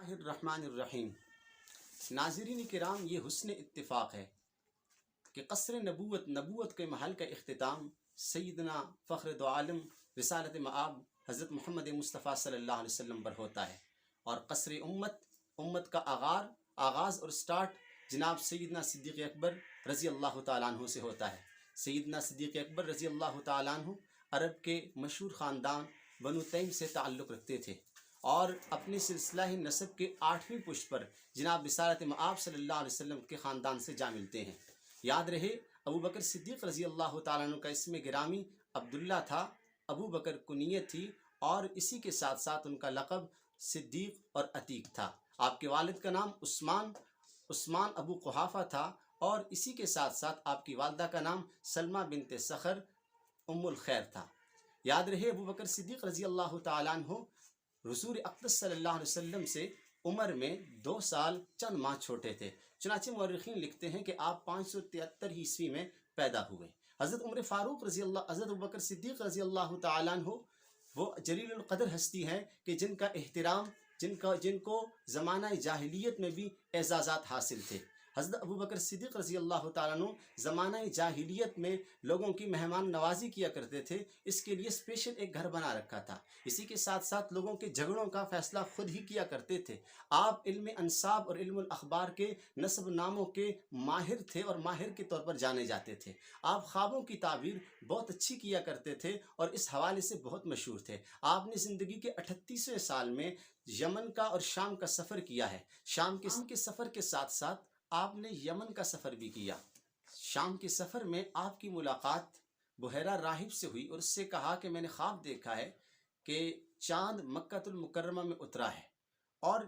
اللہ الرحمن الرحیم۔ ناظرین کرام، یہ حسن اتفاق ہے کہ قصر نبوت کے محل کا اختتام سیدنا فخر دو عالم رسالت مآب حضرت محمد مصطفیٰ صلی اللہ علیہ وسلم پر ہوتا ہے، اور قصر امت کا آغاز اور سٹارٹ جناب سیدنا صدیق اکبر رضی اللہ تعالیٰ عنہ سے ہوتا ہے۔ سیدنا صدیق اکبر رضی اللہ تعالیٰ عنہ عرب کے مشہور خاندان بنو تیم سے تعلق رکھتے تھے، اور اپنے سلسلہ نسب کے 8ویں پشت پر جناب رسالت مآب صلی اللہ علیہ وسلم کے خاندان سے جا ملتے ہیں۔ یاد رہے، ابو بکر صدیق رضی اللہ تعالیٰ عنہ کا اسم گرامی عبداللہ تھا، ابو بکر کنیت تھی، اور اسی کے ساتھ ساتھ ان کا لقب صدیق اور عتیق تھا۔ آپ کے والد کا نام عثمان ابو قحافہ تھا، اور اسی کے ساتھ ساتھ آپ کی والدہ کا نام سلمہ بنت سخر ام الخیر تھا۔ یاد رہے، ابو بکر صدیق رضی اللہ تعالیٰ عنہ رسول اقدس صلی اللہ علیہ وسلم سے عمر میں 2 سال چند ماہ چھوٹے تھے، چنانچہ مورخین لکھتے ہیں کہ آپ 573 عیسوی میں پیدا ہوئے۔ حضرت ابو بکر صدیق رضی اللہ تعالیٰ عنہ وہ جلیل القدر ہستی ہیں کہ جن کا احترام جن کو زمانہ جاہلیت میں بھی اعزازات حاصل تھے۔ حضرت ابو بکر صدیق رضی اللہ تعالیٰ عنہ زمانہ جاہلیت میں لوگوں کی مہمان نوازی کیا کرتے تھے، اس کے لیے اسپیشل ایک گھر بنا رکھا تھا۔ اسی کے ساتھ ساتھ لوگوں کے جھگڑوں کا فیصلہ خود ہی کیا کرتے تھے۔ آپ علم انساب اور علم الاخبار کے نسب ناموں کے ماہر تھے، اور ماہر کے طور پر جانے جاتے تھے۔ آپ خوابوں کی تعبیر بہت اچھی کیا کرتے تھے، اور اس حوالے سے بہت مشہور تھے۔ آپ نے زندگی کے 38ویں سال میں یمن کا اور شام کا سفر کیا ہے۔ شام کے سفر کے ساتھ ساتھ آپ نے یمن کا سفر بھی کیا۔ شام کے سفر میں آپ کی ملاقات بحیرہ راہب سے ہوئی، اور اس سے کہا کہ میں نے خواب دیکھا ہے کہ چاند مکہ المکرمہ میں اترا ہے، اور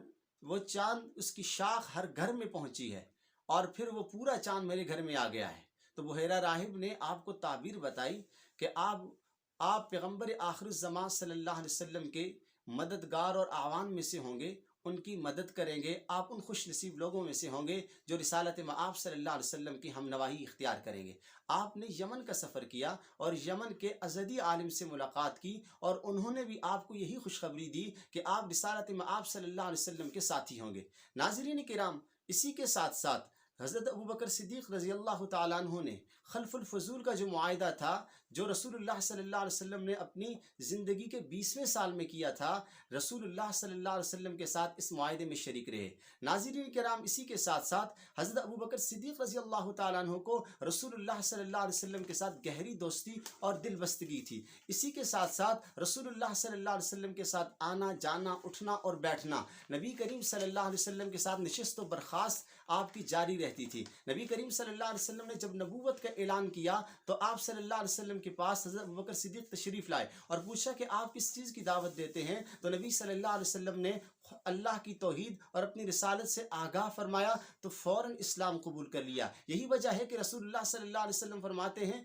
وہ چاند اس کی شاخ ہر گھر میں پہنچی ہے، اور پھر وہ پورا چاند میرے گھر میں آ گیا ہے۔ تو بحیرہ راہب نے آپ کو تعبیر بتائی کہ آپ پیغمبر آخر الزمان صلی اللہ علیہ وسلم کے مددگار اور اعوان میں سے ہوں گے، ان کی مدد کریں گے، آپ ان خوش نصیب لوگوں میں سے ہوں گے جو رسالت مآب صلی اللہ علیہ وسلم کی ہم نواحی اختیار کریں گے۔ آپ نے یمن کا سفر کیا، اور یمن کے ازدی عالم سے ملاقات کی، اور انہوں نے بھی آپ کو یہی خوشخبری دی کہ آپ رسالت مآب صلی اللہ علیہ وسلم کے ساتھی ہوں گے۔ ناظرین کرام، اسی کے ساتھ ساتھ حضرت ابو بکر صدیق رضی اللہ تعالیٰ عنہ نے خلف الفضول کا جو معاہدہ تھا، جو رسول اللہ صلی اللہ علیہ وسلم نے اپنی زندگی کے 20ویں سال میں کیا تھا، رسول اللہ صلی اللہ علیہ وسلم کے ساتھ اس معاہدے میں شریک رہے۔ ناظرین کرام، اسی کے ساتھ ساتھ حضرت ابو بکر صدیق رضی اللہ تعالیٰ عنہ کو رسول اللہ صلی اللہ علیہ وسلم کے ساتھ گہری دوستی اور دل بستگی تھی۔ اسی کے ساتھ ساتھ رسول اللہ صلی اللہ علیہ وسلم کے ساتھ آنا جانا، اٹھنا اور بیٹھنا، نبی کریم صلی اللہ علیہ وسلم کے ساتھ نشست و برخاست آپ کی جاری رہتی تھی۔ نبی کریم صلی اللہ علیہ وسلم نے جب نبوت کا اعلان کیا تو آپ صلی اللہ علیہ وسلم کے پاس حضرت ابو بکر صدیق تشریف لائے، اور پوچھا کہ آپ کس چیز کی دعوت دیتے ہیں؟ تو نبی صلی اللہ علیہ وسلم نے اللہ کی توحید اور اپنی رسالت سے آگاہ فرمایا، تو فوراً اسلام قبول کر لیا۔ یہی وجہ ہے کہ رسول اللہ صلی اللہ علیہ وسلم فرماتے ہیں،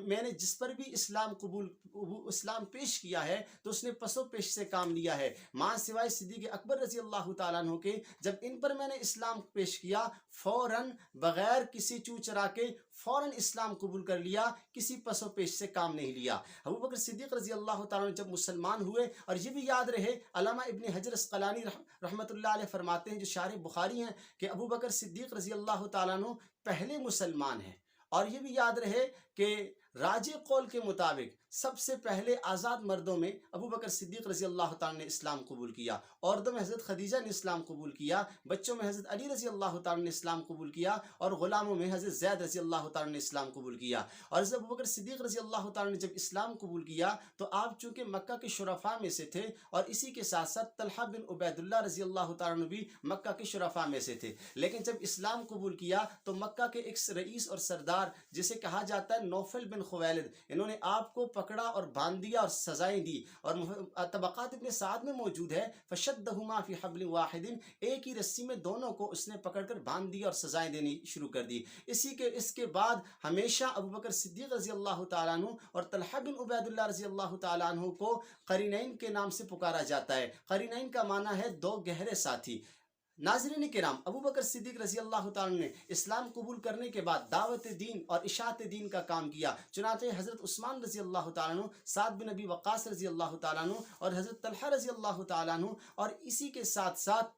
میں نے جس پر بھی اسلام پیش کیا ہے تو اس نے پسو پیش سے کام لیا ہے، ماں سوائے صدیق اکبر رضی اللہ تعالیٰ عنہ کے۔ جب ان پر میں نے اسلام پیش کیا، فوراً بغیر کسی چو چرا کے فوراً اسلام قبول کر لیا، کسی پسو پیش سے کام نہیں لیا۔ ابو بکر صدیق رضی اللہ تعالیٰ عنہ جب مسلمان ہوئے، اور یہ بھی یاد رہے، علامہ ابن حجر اسقلانی رحمۃ اللہ علیہ فرماتے ہیں، جو شارح بخاری ہیں، کہ ابو بکر صدیق رضی اللہ تعالیٰ عنہ پہلے مسلمان ہیں۔ اور یہ بھی یاد رہے کہ راجع قول کے مطابق سب سے پہلے آزاد مردوں میں ابو بکر صدیق رضی اللہ تعالیٰ نے اسلام قبول کیا، عورتوں میں حضرت خدیجہ نے اسلام قبول کیا، بچوں میں حضرت علی رضی اللہ تعالیٰ نے اسلام قبول کیا، اور غلاموں میں حضرت زید رضی اللہ تعالیٰ نے اسلام قبول کیا۔ اور حضرت ابو بکر صدیق رضی اللہ تعالیٰ نے جب اسلام قبول کیا تو آپ چونکہ مکہ کے شرفاء میں سے تھے، اور اسی کے ساتھ ساتھ طلحہ بن عبید اللہ رضی اللہ تعالیٰ نے بھی مکہ کے شرفاء میں سے تھے، لیکن جب اسلام قبول کیا تو مکہ کے ایک رئیس اور سردار جسے کہا جاتا ہے نوفل بن خویلد، انہوں نے آپ کو پکڑا اور باندھ دیا اور سزائیں دی، اور طبقات ابن سعد میں موجود ہے، فشدہما فی حبل واحد، ایک ہی رسی میں دونوں کو اس نے پکڑ کر باندھ دیا اور سزائیں دینی شروع کر دی۔ اس کے بعد ہمیشہ ابو بکر صدیق رضی اللہ تعالیٰ عنہ اور طلحہ بن عبید اللہ رضی اللہ تعالیٰ عنہ کو قرینین کے نام سے پکارا جاتا ہے۔ قرینین کا معنی ہے 2 گہرے ساتھی۔ ناظرین کرام، ابو بکر صدیق رضی اللہ تعالیٰ نے اسلام قبول کرنے کے بعد دعوت دین اور اشاعت دین کا کام کیا، چنانچہ حضرت عثمان رضی اللہ تعالیٰ عنہ، سعد بن ابی وقاص رضی اللہ تعالیٰ عنہ، اور حضرت طلحہ رضی اللہ تعالیٰ عنہ، اور اسی کے ساتھ ساتھ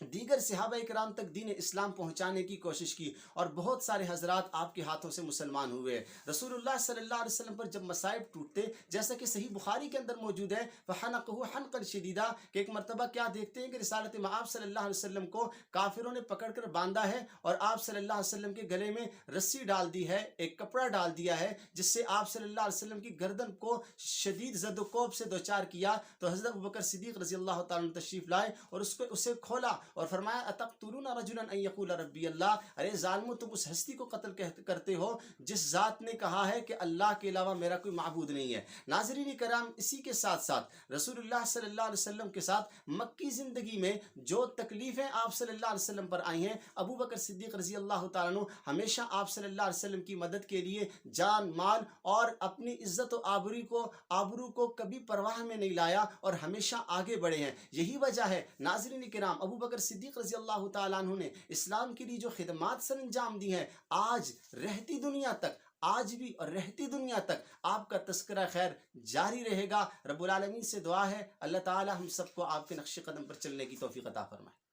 دیگر صحابہ کرام تک دین اسلام پہنچانے کی کوشش کی، اور بہت سارے حضرات آپ کے ہاتھوں سے مسلمان ہوئے۔ رسول اللہ صلی اللہ علیہ وسلم پر جب مصائب ٹوٹتے، جیسا کہ صحیح بخاری کے اندر موجود ہے، فَحَنَقَهُ حَنْقًا شَدِيدًا، کہ ایک مرتبہ کیا دیکھتے ہیں کہ رسالت مآب صلی اللہ علیہ وسلم کو کافروں نے پکڑ کر باندھا ہے، اور آپ صلی اللہ علیہ وسلم کے گلے میں رسی ڈال دی ہے، ایک کپڑا ڈال دیا ہے، جس سے آپ صلی اللہ علیہ وسلم کی گردن کو شدید زد و کوب سے دوچار کیا۔ تو حضرت ابوبکر صدیق رضی اللہ تعالیٰ عنہ تشریف لائے اور اسے کھولا اور فرمایا اتقتلون رجلا ان یقول ربی اللہ، ارے ظالمو تم اس ہستی کو قتل کرتے ہو جس ذات نے کہا ہے کہ اللہ کے علاوہ میرا کوئی معبود نہیں ہے۔ ناظرین کرام، اسی کے ساتھ ساتھ رسول اللہ صلی اللہ علیہ وسلم کے ساتھ مکی زندگی میں جو تکلیفیں آپ صلی اللہ علیہ وسلم پر آئی ہیں، ابو بکر صدیق رضی اللہ تعالیٰ عنہ ہمیشہ آپ صلی اللہ علیہ وسلم کی مدد کے لیے جان مال اور اپنی عزت و آبرو کو کبھی پرواہ میں نہیں لایا اور ہمیشہ آگے بڑھے ہیں۔ یہی وجہ ہے ناظرین کرام، ابو بکر صدیق رضی اللہ تعالیٰ عنہ نے اسلام کے لیے جو خدمات سر انجام دی ہیں، آج بھی اور رہتی دنیا تک آپ کا تذکرہ خیر جاری رہے گا۔ رب العالمین سے دعا ہے اللہ تعالی ہم سب کو آپ کے نقش قدم پر چلنے کی توفیق عطا فرمائے۔